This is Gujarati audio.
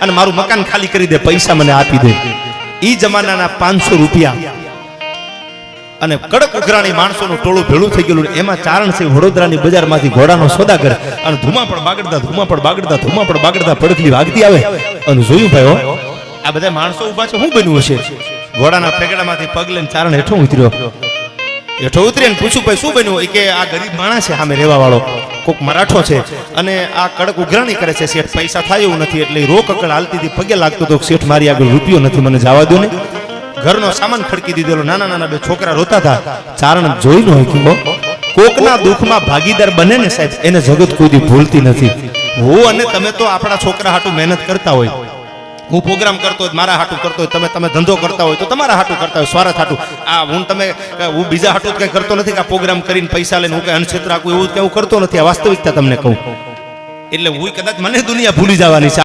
અને મારું મકાન ખાલી કરી દે, પૈસા મને આપી દે. ઈ જમાનાના 500 રૂપિયા અને કડક ઉઘરાણી માણસોનું ટોળું ભેળું થઈ ગયેલું. એમાં ચારણ છે વડોદરાની બજારમાંથી ઘોડાનો સોદાગર, અને ધુમા પણ બાગડતા પડખલી વાગતી આવે. અને જોયું ભાઈઓ, આ બધા માણસો ઉભા છે, શું બન્યું હશે? ઘોડાના પેગડામાંથી પગ લઈને ચારણ હેઠો ઉતરીને પૂછ્યું, ભાઈ શું બન્યું? કે આ ગરીબ માણસ છે સામે રહેવા વાળો, કોક મરાઠો છે, અને આ કડક ઉઘરાણી કરે છે. શેઠ પૈસા થાય એવું નથી, એટલે રોક અકળ હાલતી હતી, પગે લાગતો તો શેઠ મારી આગળ રૂપિયો નથી, મને જવા દો ને. ઘરનો સામાન ખડકી દીધેલો, નાના બે છોકરા રોતા હતા. ચારણ જોઈ નો હોય, કોકના દુઃખમાં ભાગીદાર બને ને સાહેબ, એને જગત કોઈ દી ભૂલતી નથી. હું અને તમે તો આપણા છોકરા હાટું મહેનત કરતા હોય, હું પ્રોગ્રામ કરતો હોય મારા હાટું કરતો હોય, તમે ધંધો કરતા હોય તો તમારા હાટું કરતા હોય, સ્વાર્થ હાટું. આ હું બીજા હાટું કઈ કરતો નથી કે આ પ્રોગ્રામ કરીને પૈસા લઈને હું કઈ અનક્ષેત્ર રાખું, એવું કઈ કરતો નથી. આ વાસ્તવિકતા તમને કહું. એટલે હું કદાચ મને દુનિયા ભૂલી જવાની છે.